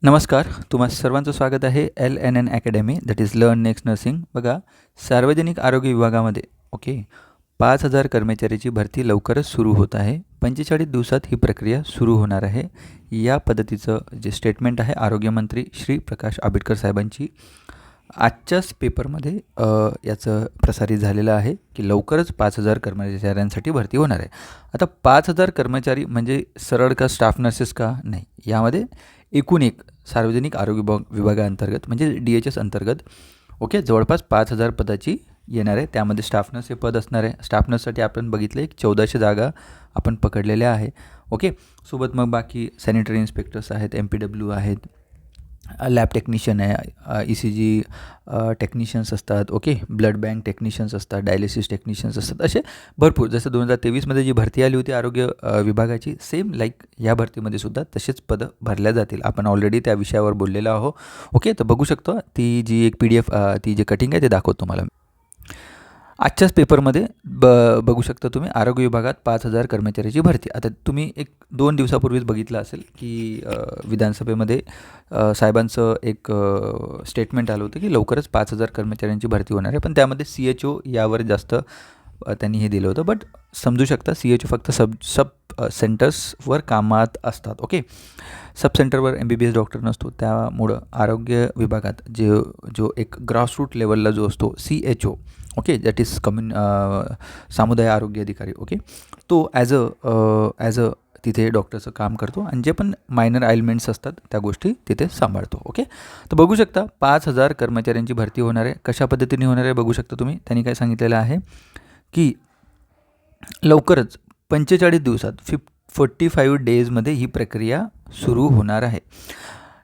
नमस्कार. तुम्हा सर्वांचं स्वागत आहे LNN academy that is learn next nursing. बघा, सार्वजनिक आरोग्य विभागामध्ये 5,000 कर्मचाऱ्याची भरती लवकरच सुरू होत आहे. 45 दिवसात ही प्रक्रिया सुरू होणार आहे. या पद्धतीचं जे स्टेटमेंट आहे आरोग्यमंत्री श्री प्रकाश आंबेडकर साहेबांची आजच्याच पेपरमध्ये याचं प्रसारित झालेलं आहे की लवकरच 5,000 कर्मचाऱ्यांसाठी भरती होणार आहे. आता 5,000 कर्मचारी म्हणजे सरळ का स्टाफ नर्सेस का? नाही. यामध्ये एकूण एक सार्वजनिक आरोग्य विभागाअंतर्गत म्हणजे DHS अंतर्गत जवळपास 5,000 पदाची येणार आहे. त्यामध्ये स्टाफ नर्स हे पद असणार आहे. स्टाफ नर्ससाठी आपण बघितलं एक 1400 जागा आपण पकडलेल्या आहे. सोबत मग बाकी सॅनिटरी इन्स्पेक्टर्स आहेत, MPW आहेत, लॅब टेक्निशियन आहे, ECG टेक्निशियन्स असतात, ब्लड बँक टेक्निशियन्स असतात, डायलिसिस टेक्निशियन्स असतात. असे भरपूर जसं 2023मध्ये जी भरती आली होती आरोग्य विभागाची सेम लाईक या भरतीमध्ये सुद्धा तसेच पदं भरल्या जातील. आपण ऑलरेडी त्या विषयावर बोललेलो आहो. तर बघू शकतो ती जी एक PDF ती जे कटिंग आहे ते दाखवतो तुम्हाला. आजच्याच पेपरमध्ये बघू शकता तुम्ही आरोग्य विभागात 5,000 कर्मचाऱ्याची भरती. आता तुम्ही 1-2 दिवसापूर्वीच बघितलं असेल की विधानसभेमध्ये साहेबांचं एक स्टेटमेंट आलं होतं की लवकरच 5,000 कर्मचाऱ्यांची भरती होणार आहे. पण त्यामध्ये CHO यावर जास्त त्यांनी हे दिलं होतं. बट समजू शकता CHO फक्त सब सेंटर्सवर कामात असतात. सब सेंटरवर MBBS डॉक्टर नसतो. त्यामुळं आरोग्य विभागात जो एक ग्रासरूट लेवलला जो असतो CHO दॅट इज सामुदाय आरोग्य अधिकारी तो ॲज अ तिथे डॉक्टरचं काम करतो आणि जे पण मायनर आयलमेंट्स असतात त्या गोष्टी तिथे सांभाळतो. तर बघू शकता 5,000 कर्मचाऱ्यांची भरती होणार आहे. कशा पद्धतीने होणार आहे बघू शकता तुम्ही. त्यांनी काय सांगितलेलं आहे की लवकरच 45 दिवसात 45 डेजमध्ये ही प्रक्रिया सुरू होणार आहे.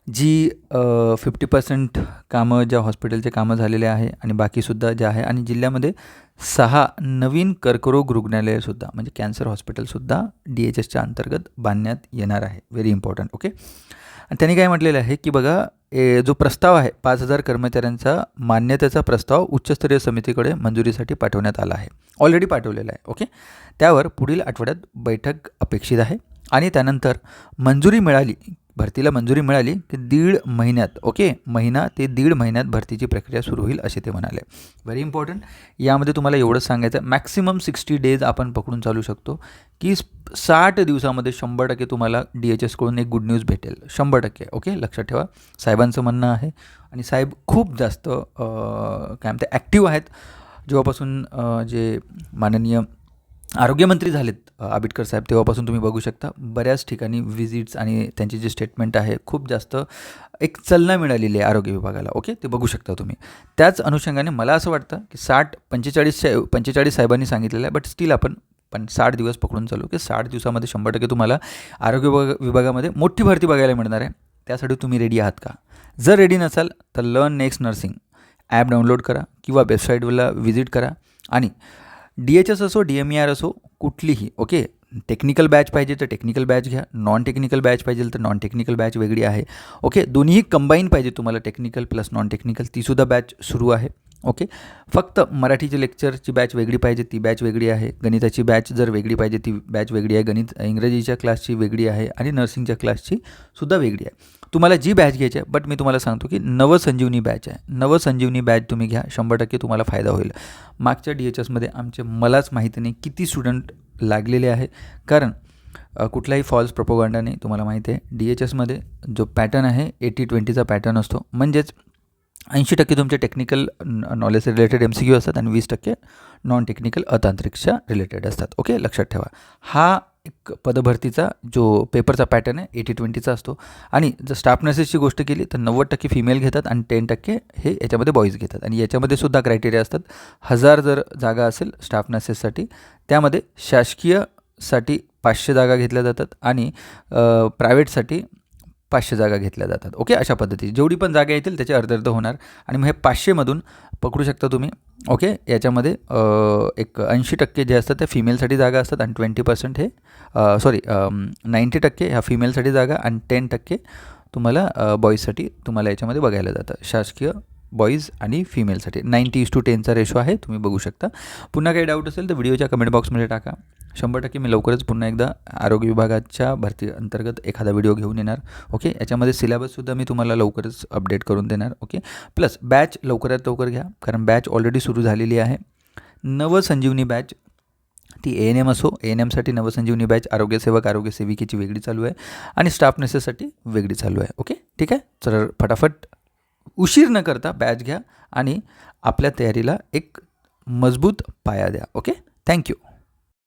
जी 50% कामं ज्या हॉस्पिटलचे कामं झालेले आहे आणि बाकीसुद्धा जे आहे आणि जिल्ह्यामध्ये 6 नवीन कर्करोग रुग्णालयंसुद्धा म्हणजे कॅन्सर हॉस्पिटलसुद्धा DHSच्या अंतर्गत बांधण्यात येणार आहे. Very important. आणि त्यांनी काय म्हटलेलं आहे की बघा जो प्रस्ताव आहे 5,000 कर्मचाऱ्यांचा मान्यतेचा प्रस्ताव उच्चस्तरीय समितीकडे मंजुरीसाठी पाठवण्यात आला आहे. ऑलरेडी पाठवलेला आहे. त्यावर पुढील आठवड्यात बैठक अपेक्षित आहे आणि त्यानंतर भरतीला मंजुरी मिळाली की 1.5 महिन्यात महिना ते 1.5 महिन्यात भरतीची प्रक्रिया सुरू होईल असे ते म्हणाले. Very important. यामध्ये तुम्हाला एवढंच सांगायचं आहे मॅक्सिमम 60 डेज आपण पकडून चालू शकतो की 60 दिवसामध्ये 100% तुम्हाला DHSकडून एक गुड न्यूज भेटेल. 100%. लक्षात ठेवा. साहेबांचं म्हणणं आहे आणि साहेब खूप जास्त काय म्हणते ॲक्टिव्ह आहेत. जेव्हापासून जे माननीय आरोग्यमंत्री झालेत आंबेडकर साहेब तेव्हापासून तुम्ही बघू शकता बऱ्याच ठिकाणी व्हिजिट्स आणि त्यांची जे स्टेटमेंट आहे खूप जास्त एक चालना मिळालेली आहे आरोग्य विभागाला. ते बघू शकता तुम्ही. त्याच अनुषंगाने मला असं वाटतं की 45 साहेबांनी सांगितलेलं आहे. बट स्टील आपण 60 दिवस पकडून चालू की 60 दिवसामध्ये 100% तुम्हाला आरोग्य विभागामध्ये मोठी भरती बघायला मिळणार आहे. त्यासाठी तुम्ही रेडी आहात का? जर रेडी नसाल तर learn next nursing app download करा किंवा वेबसाईटवरला व्हिजिट करा आणि DHS असो DMER असो कुठलीही टेक्निकल बॅच पाहिजे तर टेक्निकल बॅच घ्या, नॉन टेक्निकल बॅच पाहिजे तर नॉन टेक्निकल बॅच वेगळी आहे. दोन्हीही कंबाईन पाहिजे तुम्हाला टेक्निकल प्लस नॉन टेक्निकल तीसुद्धा बॅच सुरू आहे. फक्त मराठीचे लेक्चरची बॅच वेगळी पाहिजे ती बॅच वेगळी आहे. गणिताची बॅच जर वेगळी पाहिजे ती बॅच वेगळी आहे. इंग्रजीच्या क्लासची वेगळी आहे आणि नर्सिंगच्या क्लासची सुद्धा वेगळी आहे. तुम्हाला जी बॅच घ्यायची आहे बट मी तुम्हाला सांगतो की नवसंजीवनी बॅच आहे. नवसंजीवनी बॅच तुम्ही घ्या. 100% तुम्हाला फायदा होईल. मागच्या DHSमध्ये मलाच माहिती नाही किती स्टुडंट लागलेले आहे. कारण कुठलाही फॉल्स प्रोपोगंडा नाही. तुम्हाला माहिती आहे DHSमध्ये जो पॅटर्न आहे 80-20चा पॅटर्न असतो. म्हणजेच 80% तुमचे टेक्निकल नॉलेज रिलेटेड MCQ असतात आणि 20% नॉन टेक्निकल अतांत्रिकच्या रिलेटेड असतात. लक्षात ठेवा. हा एक पदभरतीचा जो पेपरचा पॅटर्न आहे 80-20चा असतो. आणि जर स्टाफ नर्सेसची गोष्ट केली तर 90% फिमेल घेतात आणि 10% हे याच्यामध्ये बॉईज घेतात. आणि याच्यामध्ये सुद्धा क्रायटेरिया असतात. 1000 जर जागा असेल स्टाफ नर्सेससाठी त्यामध्ये शासकीयसाठी 500 जागा घेतल्या जातात आणि प्रायव्हेटसाठी 500 जागा घेतल्या जातात. अशा पद्धती जेवढी पण जागा येतील त्याचे अर्ध होणार आणि मग हे 500मधून पकडू शकता तुम्ही. याच्यामध्ये एक 80% जे असतात त्या फिमेलसाठी जागा असतात आणि 20% हे 90% ह्या फिमेलसाठी जागा आणि 10% तुम्हाला बॉईजसाठी तुम्हाला याच्यामध्ये बघायला जातं शासकीय बॉईज आणि फिमेलसाठी 90:10चा रेशो आहे, तुम्ही बघू शकता. पुन्हा काही डाऊट असेल तर व्हिडिओच्या कमेंट बॉक्समध्ये टाका. 100% मी लवकरच पुन्हा एकदा आरोग्य विभागाच्या भरती अंतर्गत एखादा व्हिडिओ घेऊन येणार. ओके, याच्यामध्ये सिलेबससुद्धा मी तुम्हाला लवकरच अपडेट करून देणार. ओके, प्लस बॅच लवकरात लवकर घ्या, कारण बॅच ऑलरेडी सुरू झालेली आहे. नवसंजीवनी बॅच, ती ANM असो, ANMसाठी नवसंजीवनी बॅच, आरोग्यसेवक आरोग्यसेविकेची वेगळी चालू आहे आणि स्टाफ नर्सेससाठी वेगळी चालू आहे. ओके, ठीक आहे. तर फटाफट उशीर न करता बॅच घ्या आणि आपल्या तयारीला एक मजबूत पाया द्या. Okay, thank you.